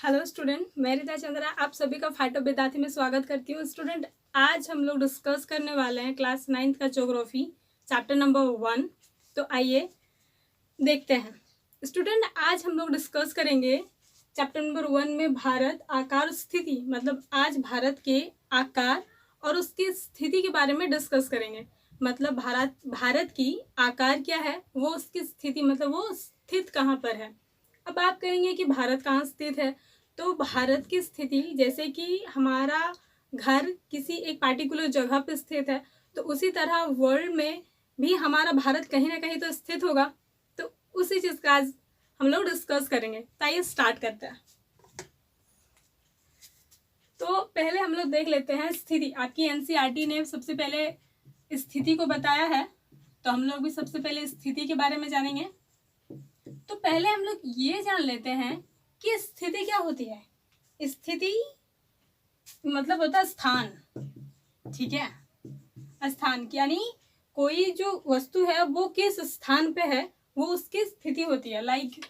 Hello student, मैं रिता चंद्रा आप सभी का फाइट ऑफ विद्यार्थी में स्वागत करती हूँ। स्टूडेंट, आज हम लोग डिस्कस करने वाले हैं क्लास 9th का ज्योग्राफी चैप्टर नंबर 1। तो आइए देखते हैं। स्टूडेंट, आज हम लोग डिस्कस करेंगे चैप्टर नंबर 1 में भारत आकार और स्थिति, मतलब आज भारत के आकार और उसकी स्थिति के बारे में डिस्कस करेंगे। मतलब भारत की आकार क्या है, वो उसकी स्थिति, मतलब वो स्थित कहाँ पर है। अब आप कहेंगे कि भारत कहाँ स्थित है, तो भारत की स्थिति जैसे कि हमारा घर किसी एक पार्टिकुलर जगह पे स्थित है, तो उसी तरह वर्ल्ड में भी हमारा भारत कहीं ना कहीं तो स्थित होगा। तो उसी चीज़ का आज हम लोग डिस्कस करेंगे। तो आइए स्टार्ट करते हैं। तो पहले हम लोग देख लेते हैं स्थिति। आपकी एनसीईआरटी ने सबसे पहले स्थिति को बताया है, तो हम लोग भी सबसे पहले स्थिति के बारे में जानेंगे। तो पहले हम लोग ये जान लेते हैं कि स्थिति क्या होती है। स्थिति मतलब होता है स्थान, ठीक है। स्थान यानी कोई जो वस्तु है वो किस स्थान पे है, वो उसकी स्थिति होती है। लाइक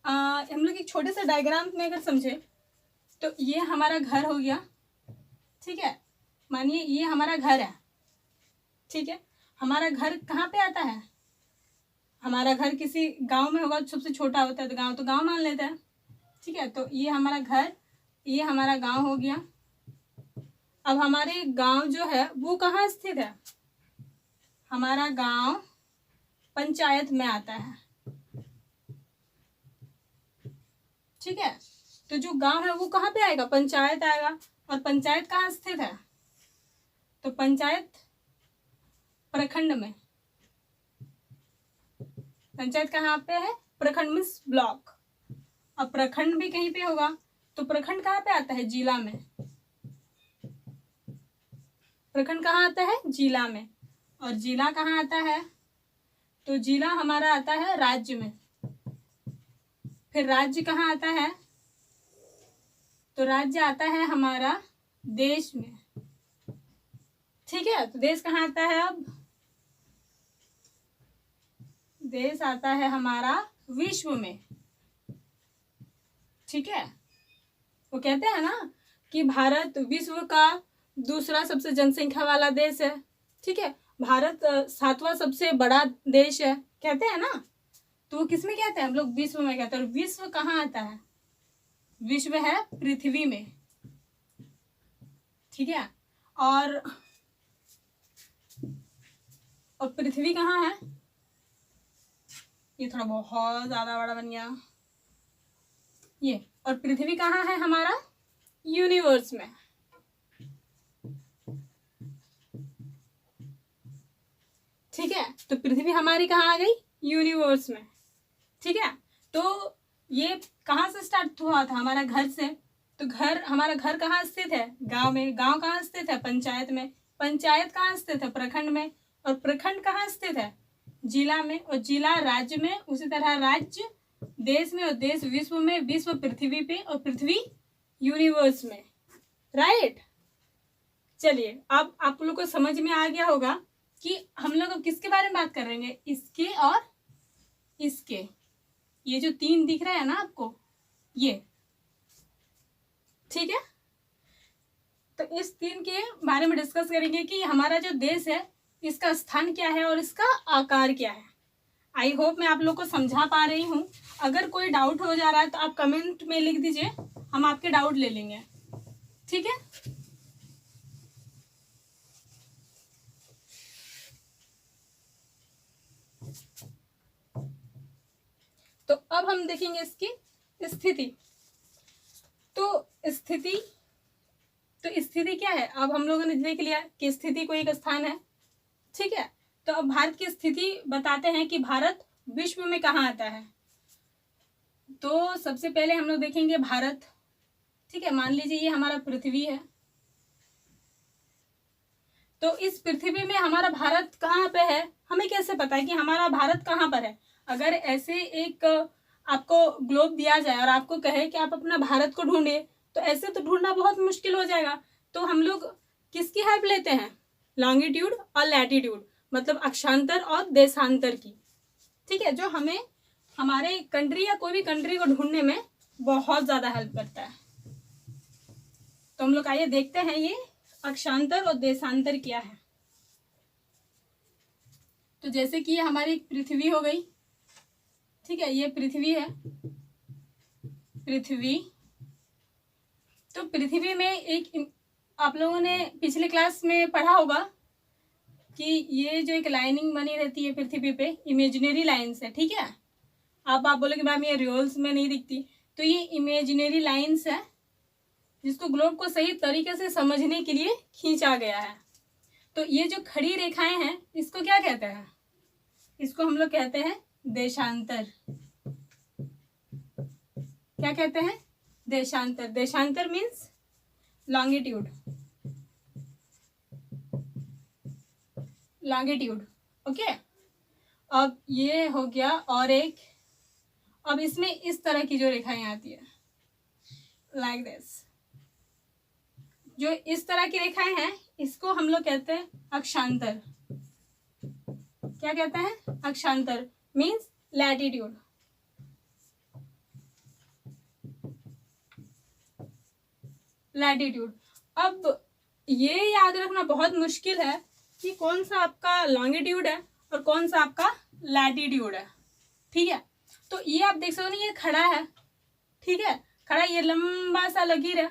हम लोग एक छोटे से डायग्राम में अगर समझे तो ये हमारा घर हो गया, ठीक है। मानिए ये हमारा घर है, ठीक है। हमारा घर कहाँ पे आता है, हमारा घर किसी गांव में होगा, सबसे छोटा होता है तो गांव मान लेते हैं, ठीक है। तो ये हमारा घर, ये हमारा गांव हो गया। अब हमारे गांव जो है वो कहाँ स्थित है, हमारा गांव पंचायत में आता है, ठीक है। तो जो गांव है वो कहाँ पे आएगा, पंचायत आएगा। और पंचायत कहाँ स्थित है, तो पंचायत प्रखंड में। पंचायत कहाँ पे है, प्रखंड मीन्स ब्लॉक। अब प्रखंड भी कहीं पे होगा, तो प्रखंड कहाँ पे आता है, जिला में। प्रखंड कहाँ आता है, जिला में। और जिला कहाँ आता है, तो जिला हमारा आता है राज्य में। फिर राज्य कहाँ आता है, तो राज्य आता है हमारा देश में, ठीक है। तो देश कहाँ आता है, अब देश आता है हमारा विश्व में, ठीक है। वो कहते हैं ना कि भारत विश्व का दूसरा सबसे जनसंख्या वाला देश है, ठीक है। भारत 7वां सबसे बड़ा देश है, कहते हैं ना। तो वो किस में कहते हैं, हम लोग विश्व में कहते हैं। और विश्व कहाँ आता है, विश्व है पृथ्वी में, ठीक है। और पृथ्वी कहाँ है, ये थोड़ा बहुत ज्यादा बड़ा बन गया ये। और पृथ्वी कहाँ है, हमारा यूनिवर्स में, ठीक है। तो पृथ्वी हमारी कहाँ आ गई, यूनिवर्स में, ठीक है। तो ये कहाँ से स्टार्ट हुआ था, हमारा घर से। तो हमारा घर कहाँ स्थित है, गांव में। गांव कहाँ स्थित है, पंचायत में। पंचायत कहाँ स्थित है, प्रखंड में। और प्रखंड कहाँ स्थित है, जिला में। और जिला राज्य में। उसी तरह राज्य देश में, और देश विश्व में, विश्व पृथ्वी पे, और पृथ्वी यूनिवर्स में, राइट। चलिए अब आप लोग को समझ में आ गया होगा कि हम लोग अब किसके बारे में बात कर रहे हैं, इसके और इसके। ये जो 3 दिख रहा है ना आपको, ये, ठीक है। तो इस 3 के बारे में डिस्कस करेंगे कि हमारा जो देश है इसका स्थान क्या है और इसका आकार क्या है। आई होप मैं आप लोग को समझा पा रही हूँ। अगर कोई डाउट हो जा रहा है तो आप कमेंट में लिख दीजिए, हम आपके डाउट ले लेंगे, ठीक है। तो अब हम देखेंगे इसकी स्थिति। तो स्थिति क्या है, अब हम लोगों ने देख लिया कि स्थिति कोई एक स्थान है, ठीक है। तो अब भारत की स्थिति बताते हैं कि भारत विश्व में कहाँ आता है। तो सबसे पहले हम लोग देखेंगे भारत, ठीक है। मान लीजिए ये हमारा पृथ्वी है, तो इस पृथ्वी में हमारा भारत कहाँ पे है, हमें कैसे पता है कि हमारा भारत कहाँ पर है। अगर ऐसे एक आपको ग्लोब दिया जाए और आपको कहे कि आप अपना भारत को ढूंढिए, तो ऐसे तो ढूंढना बहुत मुश्किल हो जाएगा। तो हम लोग किसकी हेल्प लेते हैं, लॉन्गिट्यूड और लैटिट्यूड, मतलब अक्षांतर और देशांतर की, ठीक है। जो हमें हमारे कंट्री या कोई भी कंट्री को ढूंढने में बहुत ज़्यादा हेल्प करता है। तो हम लोग आइए देखते हैं ये अक्षांतर और देशांतर क्या है। तो जैसे कि ये हमारी पृथ्वी हो गई, ठीक है, ये पृथ्वी है, पृथ्वी। तो पृथ्वी में एक, आप लोगों ने पिछले क्लास में पढ़ा होगा कि ये जो एक लाइनिंग बनी रहती है पृथ्वी पे, इमेजिनरी लाइन्स है, ठीक है। आप बोलोगे मैम ये रियल्स में नहीं दिखती, तो ये इमेजिनरी लाइन्स है जिसको ग्लोब को सही तरीके से समझने के लिए खींचा गया है। तो ये जो खड़ी रेखाएं हैं इसको क्या कहते हैं? इसको हम लोग कहते हैं देशांतर। क्या कहते हैं? देशांतर। देशांतर मीन्स लॉन्गिट्यूड, लॉन्गिट्यूड, ओके। अब ये हो गया, और एक, अब इसमें इस तरह की जो रेखाएं आती है लाइक दिस, जो इस तरह की रेखाएं हैं इसको हम लोग कहते हैं अक्षांतर। क्या कहते हैं? अक्षांतर मीन्स लैटिट्यूड। लैटिट्यूड। अब ये याद रखना बहुत मुश्किल है कि कौन सा आपका लॉन्गिट्यूड है और कौन सा आपका लैटिट्यूड है, ठीक है। तो ये आप देख सकते हो ना, ये खड़ा है, ठीक है, खड़ा, ये लंबा सा लकीर है।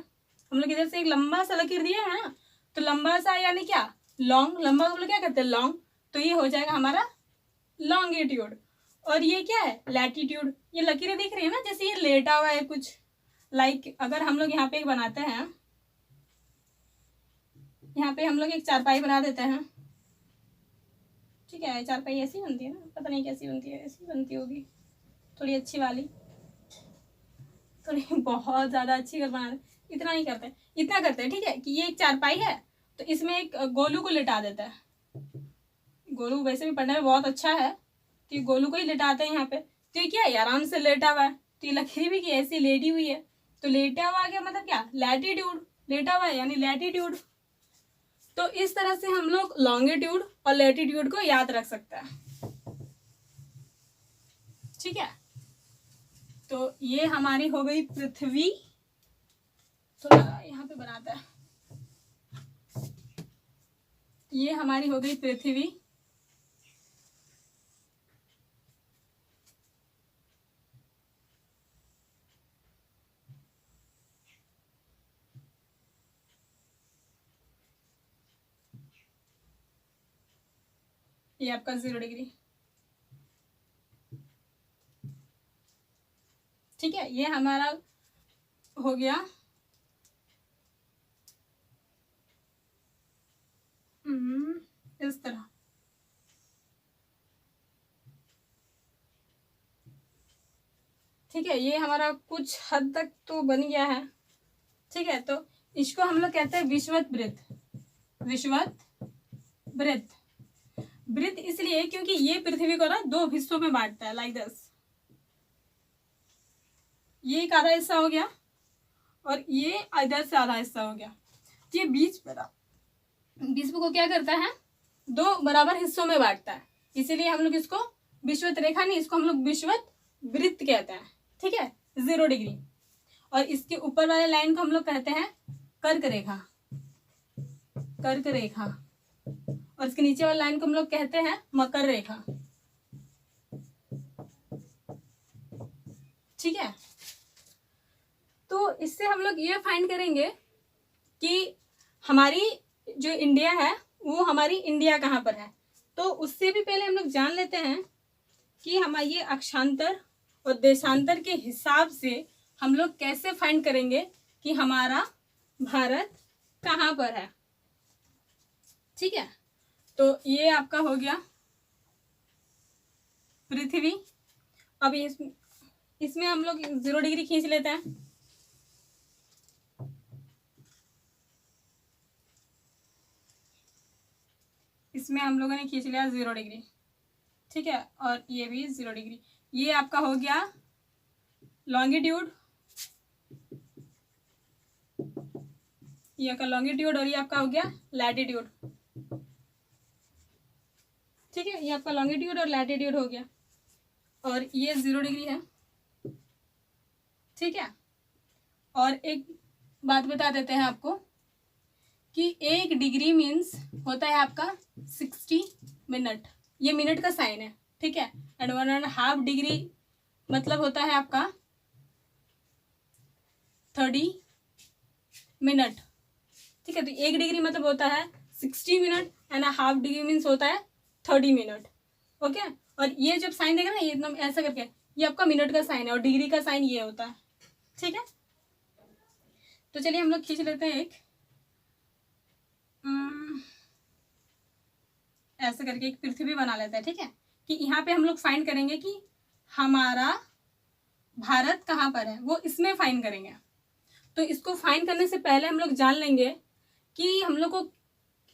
हम लोग इधर से एक लंबा सा लकीर दिया है ना, तो लंबा सा यानी क्या? लॉन्ग। लंबा को हम लोग क्या कहते हैं? लॉन्ग। तो ये हो जाएगा हमारा लॉन्गिट्यूड। और ये क्या है? लैटिट्यूड। ये लकीरें दिख रही है ना, जैसे ये लेटा हुआ है कुछ, लाइक अगर हम लोग यहाँ पे एक बनाते हैं, यहाँ पे हम लोग एक चारपाई बना देते हैं, ठीक है। चारपाई ऐसी बनती है ना, पता नहीं कैसी बनती है, ऐसी बनती होगी थोड़ी अच्छी वाली, थोड़ी बहुत ज़्यादा अच्छी कर बना, इतना नहीं करते, इतना करते हैं, ठीक है, कि ये एक चारपाई है तो इसमें एक गोलू को लिटा देता है। गोलू वैसे भी पढ़ने में बहुत अच्छा है, तो ये गोलू को ही लिटाते हैं यहाँ पे। तो ये क्या है? आराम से लेटा हुआ है, तो ये लकीर भी की ऐसी लेटी हुई है, तो लेटा हुआ क्या मतलब? क्या? लैटिट्यूड। लेटा हुआ है यानी लैटिट्यूड। तो इस तरह से हम लोग लॉन्गिट्यूड और लैटिट्यूड को याद रख सकते हैं, ठीक है। तो ये हमारी हो गई पृथ्वी, तो यहाँ पे बनाता है, ये हमारी हो गई पृथ्वी। ये आपका 0 डिग्री, ठीक है। ये हमारा हो गया इस तरह, ठीक है। ये हमारा कुछ हद तक तो बन गया है, ठीक है। तो इसको हम लोग कहते हैं विषुवत वृत्त। विषुवत वृत्त। वृत्त इसलिए क्योंकि ये पृथ्वी को ना 2 हिस्सों में बांटता है, लाइक दिस। ये एक आधा हिस्सा हो गया और ये इधर से आधा हिस्सा हो गया। ये बीच को क्या करता है? 2 बराबर हिस्सों में बांटता है, इसीलिए हम लोग इसको विषुवत रेखा नहीं, इसको हम लोग विषुवत वृत्त कहते हैं, ठीक है, 0 डिग्री। और इसके ऊपर वाले लाइन को हम लोग कहते हैं कर्क रेखा, कर्क रेखा। और इसके नीचे वाले लाइन को हम लोग कहते हैं मकर रेखा, ठीक है। तो इससे हम लोग ये फाइंड करेंगे कि हमारी जो इंडिया है वो हमारी इंडिया कहाँ पर है। तो उससे भी पहले हम लोग जान लेते हैं कि हमारे ये अक्षांतर और देशांतर के हिसाब से हम लोग कैसे फाइंड करेंगे कि हमारा भारत कहाँ पर है, ठीक है। तो ये आपका हो गया पृथ्वी। अब इसमें हम लोग 0 डिग्री खींच लेते हैं, इसमें हम लोगों ने खींच लिया 0 डिग्री, ठीक है। और ये भी 0 डिग्री। ये आपका हो गया लॉन्गिट्यूड, ये आपका लॉन्गिट्यूड, और ये आपका हो गया लैटिट्यूड, ठीक है। ये आपका लॉन्गिट्यूड और लैटिट्यूड हो गया, और ये 0 डिग्री है, ठीक है। और एक बात बता देते हैं आपको कि 1 डिग्री मीन्स होता है आपका 60 मिनट, ये मिनट का साइन है, ठीक है। एंड 1.5 डिग्री मतलब होता है आपका 30 मिनट, ठीक है। तो 1 डिग्री मतलब होता है 60 मिनट एंड 1/2 डिग्री मीन्स होता है 30 मिनट, ओके। और ये जब साइन देगा ना, ये एकदम ऐसा करके, ये आपका मिनट का साइन है और डिग्री का साइन ये होता है, ठीक है। तो चलिए हम लोग खींच लेते हैं एक ऐसे करके एक पृथ्वी बना लेते हैं, ठीक है। कि यहाँ पे हम लोग फाइंड करेंगे कि हमारा भारत कहाँ पर है, वो इसमें फाइंड करेंगे। तो इसको फाइंड करने से पहले हम लोग जान लेंगे कि हम लोग को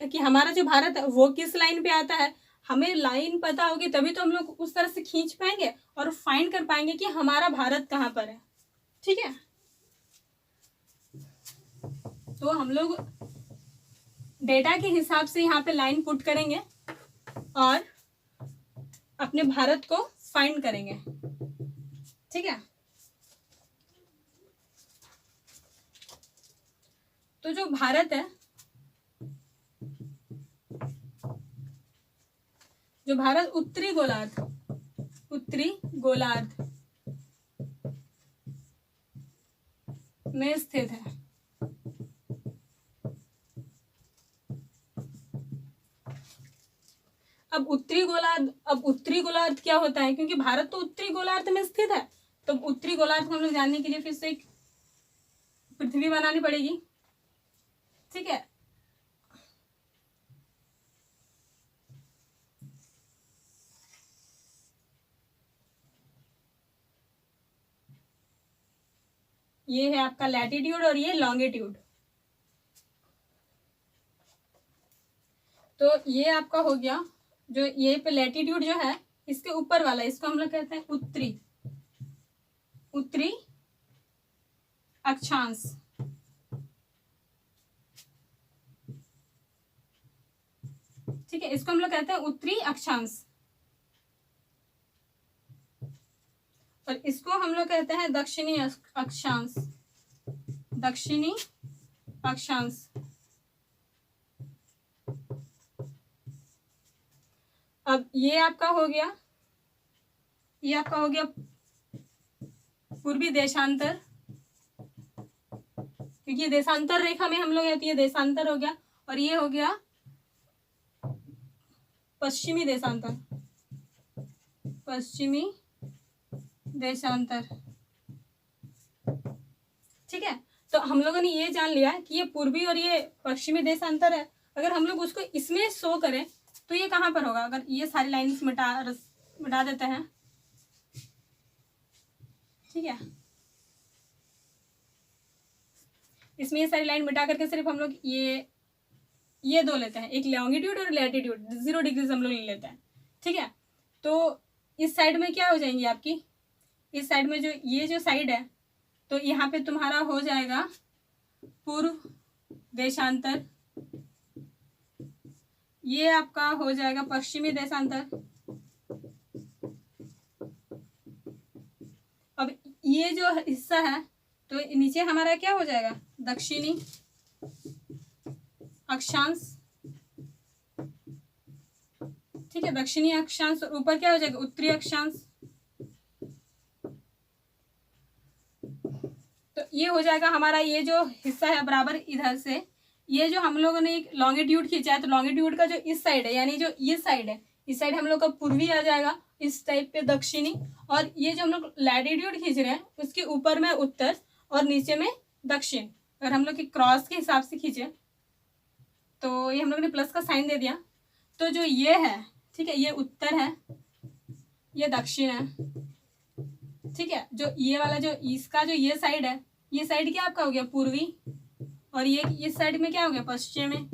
कि हमारा जो भारत है वो किस लाइन पे आता है। हमें लाइन पता होगी तभी तो हम लोग उस तरह से खींच पाएंगे और फाइंड कर पाएंगे कि हमारा भारत कहाँ पर है, ठीक है। तो हम लोग डेटा के हिसाब से यहाँ पे लाइन पुट करेंगे और अपने भारत को फाइंड करेंगे, ठीक है। तो जो भारत है, जो भारत उत्तरी गोलार्ध में स्थित है। अब उत्तरी गोलार्ध क्या होता है, क्योंकि भारत तो उत्तरी गोलार्ध में स्थित है, तो उत्तरी गोलार्ध को हम लोग जानने के लिए फिर से एक पृथ्वी बनानी पड़ेगी, ठीक है। ये है आपका लैटिट्यूड और ये लॉन्गिट्यूड। तो ये आपका हो गया, जो ये पे लैटिट्यूड जो है इसके ऊपर वाला, इसको हम लोग कहते हैं उत्तरी अक्षांश, ठीक है। इसको हम लोग कहते हैं उत्तरी अक्षांश और इसको हम लोग कहते हैं दक्षिणी अक्षांश। अब ये आपका हो गया पूर्वी देशांतर, क्योंकि देशांतर रेखा में हम लोग आती है, देशांतर हो गया। और ये हो गया पश्चिमी देशांतर, ठीक है। तो हम लोगों ने ये जान लिया कि ये पूर्वी और ये पश्चिमी देशांतर है। अगर हम लोग उसको इसमें शो करें तो ये कहाँ पर होगा, अगर ये सारी लाइन्स मिटा देते हैं, ठीक है। इसमें ये सारी लाइन मिटा करके सिर्फ हम लोग ये दो लेते हैं, एक लॉन्गिट्यूड और लैटिट्यूड, 0 डिग्री हम लोग ले लेते हैं, ठीक है। तो इस साइड में क्या हो जाएंगी आपकी, इस साइड में ये जो साइड है, तो यहाँ पे तुम्हारा हो जाएगा पूर्व देशांतर, ये आपका हो जाएगा पश्चिमी देशांतर। अब ये जो हिस्सा है तो नीचे हमारा क्या हो जाएगा, दक्षिणी अक्षांश, ठीक है। दक्षिणी अक्षांश और ऊपर क्या हो जाएगा, उत्तरी अक्षांश। तो ये हो जाएगा हमारा, ये जो हिस्सा है बराबर इधर से, ये जो हम लोगों ने एक लॉन्गिट्यूड खींचा है, तो लॉन्गिट्यूड का जो इस साइड है, यानी जो ये साइड है, इस साइड हम लोग का पूर्वी आ जाएगा, इस टाइप पे दक्षिणी। और ये जो हम लोग लैटिट्यूड खींच रहे हैं उसके ऊपर में उत्तर और नीचे में दक्षिण। अगर हम लोग की क्रॉस के हिसाब से खींचे तो ये हम लोग ने प्लस का साइन दे दिया। तो जो ये है, ठीक है, ये उत्तर है, ये दक्षिण है, ठीक है। जो ये वाला जो इसका जो ये साइड है, ये साइड क्या आपका हो गया पूर्वी, और ये इस साइड में क्या हो गया पश्चिम में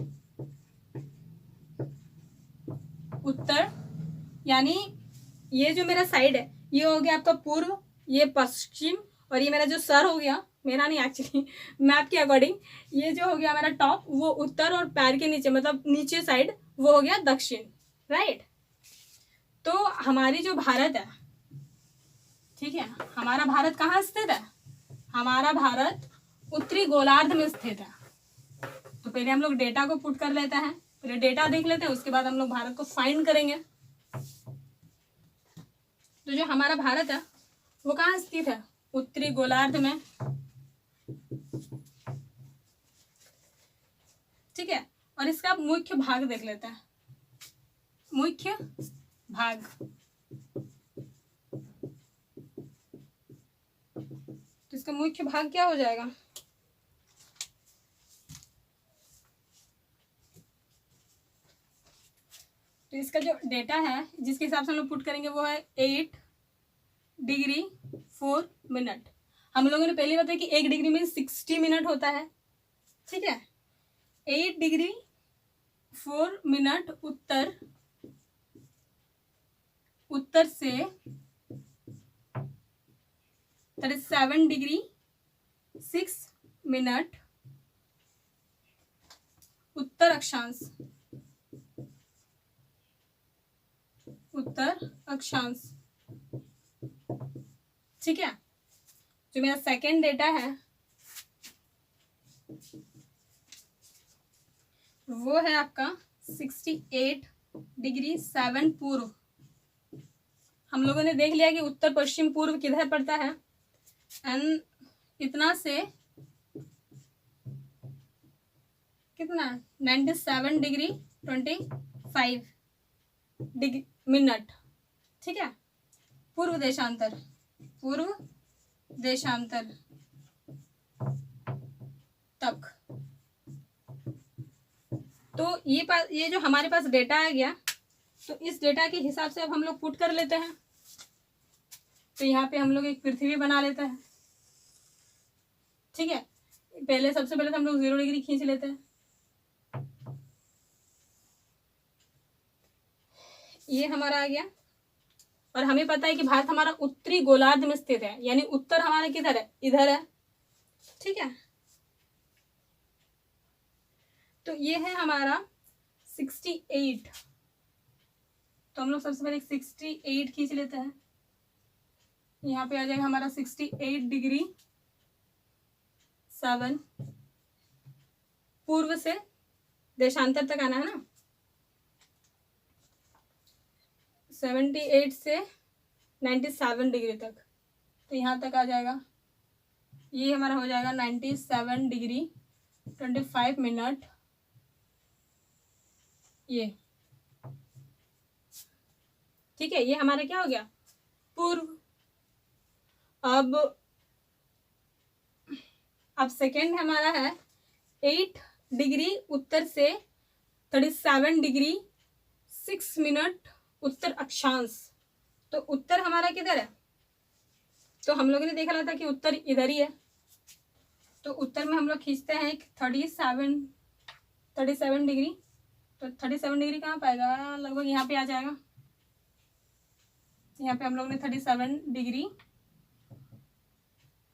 उत्तर। यानी ये जो मेरा साइड है ये हो गया आपका पूर्व, ये पश्चिम, और ये मेरा जो सर हो गया, मेरा नहीं एक्चुअली मैप के अकॉर्डिंग, ये जो हो गया मेरा टॉप वो उत्तर, और पैर के नीचे मतलब नीचे साइड वो हो गया दक्षिण, राइट। तो हमारी जो भारत है, ठीक है, हमारा भारत कहाँ स्थित है, हमारा भारत उत्तरी गोलार्ध में स्थित है। तो पहले हम लोग डेटा को पुट कर लेते हैं, पहले डेटा देख लेते हैं, उसके बाद हम लोग भारत को फाइंड करेंगे। तो जो हमारा भारत है वो कहाँ स्थित है? उत्तरी गोलार्ध में। ठीक है, और इसका आप मुख्य भाग देख लेते हैं। मुख्य भाग, तो इसका मुख्य भाग क्या हो जाएगा? तो इसका जो डेटा है जिसके हिसाब से हम लोग पुट करेंगे वो है 8 डिग्री 4 मिनट। हम लोगों ने पहले बताया कि 1 डिग्री में 60 मिनट होता है। ठीक है, 8 डिग्री 4 मिनट उत्तर से 37 डिग्री 6 मिनट उत्तर अक्षांश। ठीक है, जो मेरा सेकेंड डेटा है वो है आपका 68 डिग्री 7 पूर्व। हम लोगों ने देख लिया कि उत्तर पश्चिम पूर्व किधर पड़ता है, एंड इतना से कितना 97 डिग्री 25 डिग्री मिनट। ठीक है, पूर्व देशांतर तक। तो ये जो हमारे पास डेटा आ गया, तो इस डेटा के हिसाब से अब हम लोग पुट कर लेते हैं। तो यहाँ पे हम लोग एक पृथ्वी बना लेते हैं। ठीक है, सबसे पहले तो हम लोग 0 डिग्री खींच लेते हैं। ये हमारा आ गया, और हमें पता है कि भारत हमारा उत्तरी गोलार्ध में स्थित है, यानी उत्तर हमारा किधर है? इधर है। ठीक है, तो ये है हमारा 68। तो हम लोग सबसे पहले 68 खींच लेते हैं। यहाँ पे आ जाएगा हमारा 68 डिग्री 7 पूर्व से देशांतर तक आना है ना, 78 से 97 डिग्री तक। तो यहाँ तक आ जाएगा, ये हमारा हो जाएगा 97 डिग्री 25 मिनट। ये ठीक है, ये हमारा क्या हो गया? पूर्व। अब सेकेंड हमारा है 8 डिग्री उत्तर से 37 डिग्री 6 मिनट उत्तर अक्षांश। तो उत्तर हमारा किधर है? तो हम लोगों ने देखा था कि उत्तर इधर ही है। तो उत्तर में हम लोग खींचते हैं एक 37 डिग्री। तो 37 डिग्री कहाँ पाएगा? लगभग यहाँ पे आ जाएगा। यहाँ पे हम लोग ने 37 डिग्री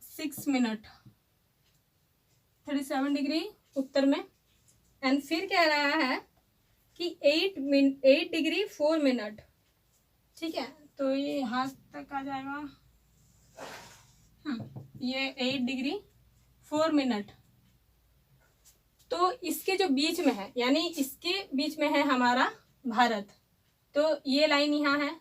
6 मिनट, 37 डिग्री उत्तर में। एंड फिर कह रहा है कि 8 डिग्री 4 मिनट। ठीक है, तो ये यहाँ तक आ जाएगा। ये 8 डिग्री 4 मिनट। तो इसके जो बीच में है, यानी इसके बीच में है हमारा भारत। तो ये लाइन यहाँ है,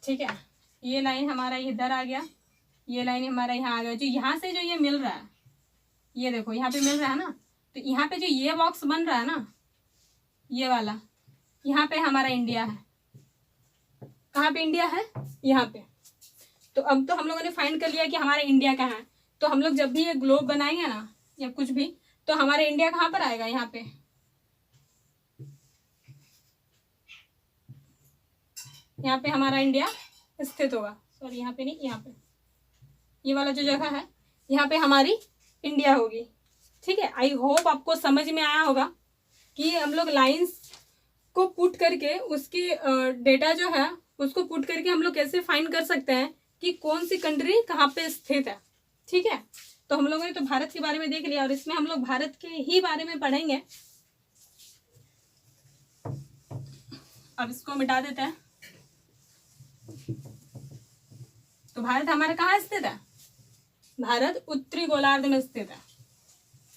ठीक है, ये लाइन हमारा इधर आ गया, ये लाइन हमारा यहाँ आ गया। जो यहाँ से जो ये मिल रहा है, ये देखो यहाँ पे मिल रहा है ना, तो यहाँ पे जो ये बॉक्स बन रहा है ना, ये वाला, यहाँ पे हमारा इंडिया है। कहाँ पे इंडिया है? यहाँ पे। तो अब तो हम लोगों ने फाइंड कर लिया कि हमारा इंडिया कहाँ है। तो हम लोग जब भी ये ग्लोब बनाएंगे ना या कुछ भी, तो हमारा इंडिया कहाँ पर आएगा? यहाँ पे। यहाँ पे हमारा इंडिया स्थित होगा। सॉरी, यहाँ पे नहीं, यहाँ पे ये वाला जो जगह है, यहाँ पे हमारी इंडिया होगी। ठीक है, आई होप आपको समझ में आया होगा कि हम लोग लाइंस को पुट करके उसकी डेटा जो है उसको पुट करके हम लोग कैसे फाइंड कर सकते हैं कि कौन सी कंट्री कहाँ पे स्थित है। ठीक है, तो हम लोगों ने तो भारत के बारे में देख लिया, और इसमें हम लोग भारत के ही बारे में पढ़ेंगे। अब इसको मिटा देते हैं। तो भारत हमारा कहाँ स्थित है? भारत उत्तरी गोलार्ध में स्थित है।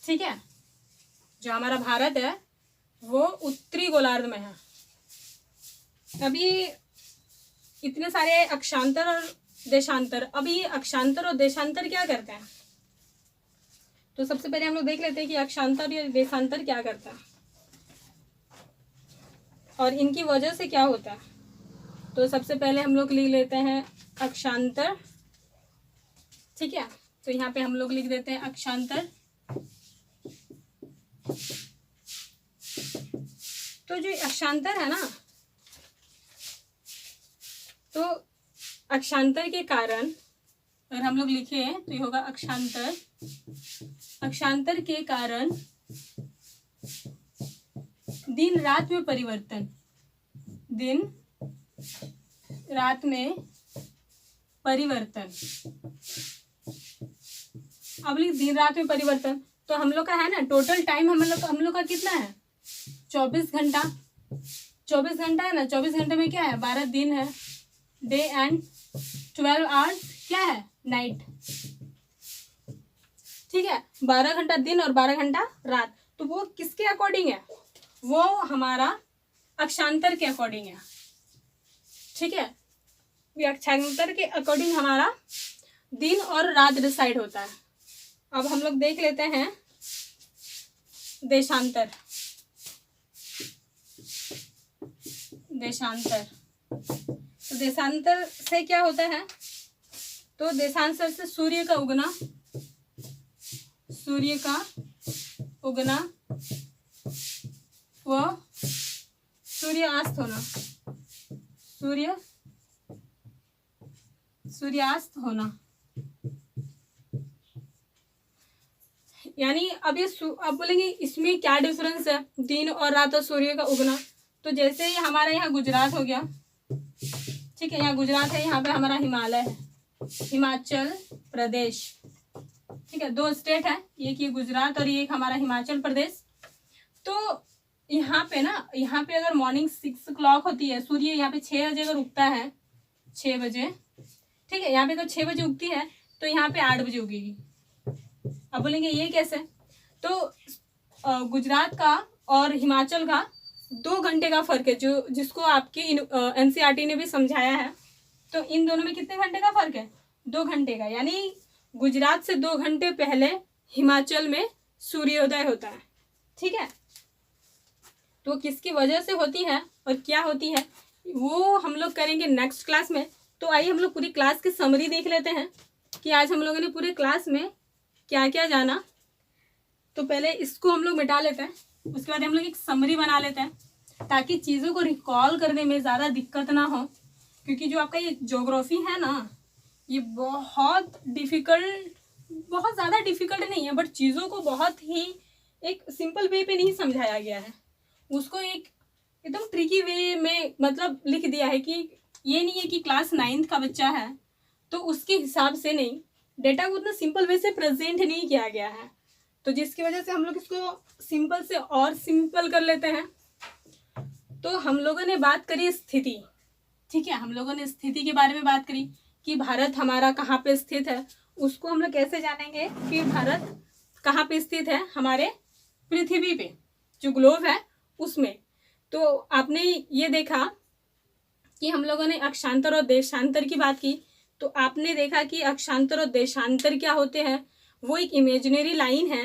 ठीक है, जो हमारा भारत है वो उत्तरी गोलार्ध में है। अभी इतने सारे अक्षांतर और देशांतर, अभी ये अक्षांतर और देशांतर क्या करते हैं? तो सबसे पहले हम लोग देख लेते हैं कि अक्षांतर या देशांतर क्या करता है और इनकी वजह से क्या होता है। तो सबसे पहले हम लोग लिख लेते हैं अक्षांतर। ठीक है, तो यहाँ पे हम लोग लिख देते हैं अक्षांतर। तो जो अक्षांतर है ना, तो अक्षांतर के कारण अगर हम लोग लिखे तो ये होगा अक्षांतर। अक्षांतर के कारण दिन रात में परिवर्तन, दिन रात में परिवर्तन। अब लिख दिन रात में परिवर्तन, तो हम लोग का है ना टोटल टाइम हम लोग का कितना है? 24 घंटा। 24 घंटा है ना, 24 घंटे में क्या है? 12 दिन है, डे एंड 12 आवर्स क्या है? नाइट। ठीक है, 12 घंटा दिन और 12 घंटा रात। तो वो किसके अकॉर्डिंग है? वो हमारा अक्षांतर के अकॉर्डिंग है। ठीक है, अक्षांतर के अकॉर्डिंग हमारा दिन और रात डिसाइड होता है। अब हम लोग देख लेते हैं देशांतर। देशांतर, तो देशांतर से क्या होता है? तो देशांतर से सूर्य का उगना, सूर्य का उगना व सूर्यास्त होना, सूर्यास्त होना। यानी अब बोलेंगे इसमें क्या डिफरेंस है दिन और रात और सूर्य का उगना। तो जैसे ही हमारा यहाँ गुजरात हो गया, ठीक है, यहाँ गुजरात है, यहाँ पे हमारा हिमालय है, हिमाचल प्रदेश। ठीक है, 2 स्टेट है, एक ये गुजरात और एक हमारा हिमाचल प्रदेश। तो यहाँ पे ना, यहाँ पे अगर मॉर्निंग 6 o'clock होती है, सूर्य यहाँ पे 6 बजे अगर उगता है, 6 बजे, ठीक है, यहाँ पे अगर 6 बजे उगती है तो यहाँ पे 8 बजे उगेगी। अब बोलेंगे ये कैसे? तो गुजरात का और हिमाचल का 2 घंटे का फर्क है, जो जिसको आपके एनसीईआरटी ने भी समझाया है। तो इन दोनों में कितने घंटे का फर्क है? 2 घंटे का। यानी गुजरात से 2 घंटे पहले हिमाचल में सूर्योदय होता है। ठीक है, तो किसकी वजह से होती है और क्या होती है वो हम लोग करेंगे नेक्स्ट क्लास में। तो आइए हम लोग पूरी क्लास की समरी देख लेते हैं कि आज हम लोगों ने पूरे क्लास में क्या क्या जाना। तो पहले इसको हम लोग मिटा लेते हैं, उसके बाद हम लोग एक समरी बना लेते हैं ताकि चीज़ों को रिकॉल करने में ज़्यादा दिक्कत ना हो। क्योंकि जो आपका ये ज्योग्राफी है ना, ये बहुत डिफ़िकल्ट, बहुत ज़्यादा डिफ़िकल्ट नहीं है, बट चीज़ों को बहुत ही एक सिंपल वे पे नहीं समझाया गया है। उसको एक एकदम ट्रिकी वे में मतलब लिख दिया है कि ये नहीं है कि क्लास 9th का बच्चा है तो उसके हिसाब से नहीं, डेटा को उतना सिंपल वे से प्रेजेंट नहीं किया गया है। तो जिसकी वजह से हम लोग इसको सिंपल से और सिंपल कर लेते हैं। तो हम लोगों ने बात करी स्थिति, ठीक है, हम लोगों ने स्थिति के बारे में बात करी कि भारत हमारा कहाँ पे स्थित है। उसको हम लोग कैसे जानेंगे कि भारत कहाँ पे स्थित है? हमारे पृथ्वी पे जो ग्लोब है उसमें। तो आपने ये देखा कि हम लोगों ने अक्षांतर और देशांतर की बात की। तो आपने देखा कि अक्षांतर और देशांतर क्या होते हैं? वो एक इमेजिनरी लाइन है,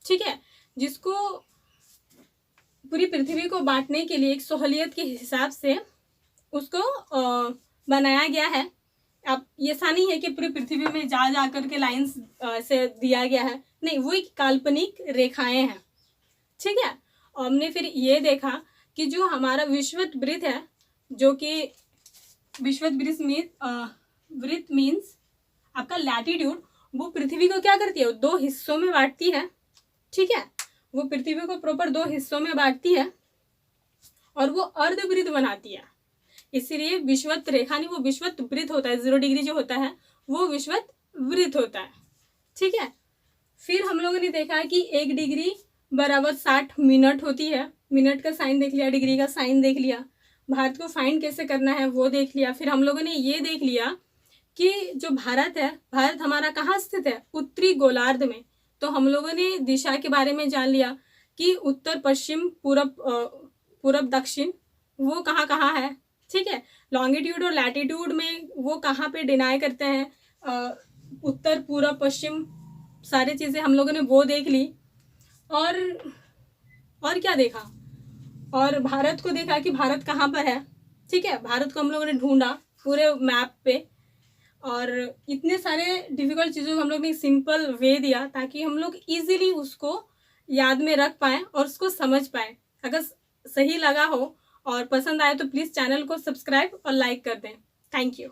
ठीक है, जिसको पूरी पृथ्वी को बांटने के लिए एक सहूलियत के हिसाब से उसको बनाया गया है। अब ये ऐसा नहीं है कि पूरी पृथ्वी में जा करके लाइंस से दिया गया है, नहीं, वो एक काल्पनिक रेखाएं हैं। ठीक है, हमने फिर ये देखा कि जो हमारा विषुवत वृत्त है, जो कि विषुवत वृत्त मीन्स आपका लैटिट्यूड, वो पृथ्वी को क्या करती है? 2 हिस्सों में बांटती है। ठीक है, वो पृथ्वी को प्रॉपर 2 हिस्सों में बांटती है और वो अर्धवृत्त बनाती है। इसीलिए विषुवत रेखा नहीं, वो विषुवत वृत्त होता है। 0 डिग्री जो होता है वो विषुवत वृत्त होता है। ठीक है, फिर हम लोगों ने देखा कि 1 डिग्री बराबर 60 मिनट होती है। मिनट का साइन देख लिया, डिग्री का साइन देख लिया, भारत को फाइंड कैसे करना है वो देख लिया। फिर हम लोगों ने ये देख लिया कि जो भारत है, भारत हमारा कहाँ स्थित है, उत्तरी गोलार्ध में। तो हम लोगों ने दिशा के बारे में जान लिया कि उत्तर, पश्चिम, पूरब, दक्षिण वो कहाँ कहाँ है, ठीक है। लॉन्गिट्यूड और लैटिट्यूड में वो कहाँ पे डिनाई करते हैं, उत्तर, पूरब, पश्चिम, सारी चीज़ें हम लोगों ने वो देख ली। और क्या देखा, और भारत को देखा कि भारत कहाँ पर है, ठीक है। भारत को हम लोगों ने ढूंढा पूरे मैप पे, और इतने सारे डिफिकल्ट चीज़ों को हम लोग ने सिंपल वे दिया ताकि हम लोग इजीली उसको याद में रख पाएँ और उसको समझ पाएँ। अगर सही लगा हो और पसंद आए तो प्लीज़ चैनल को सब्सक्राइब और लाइक कर दें। Thank you.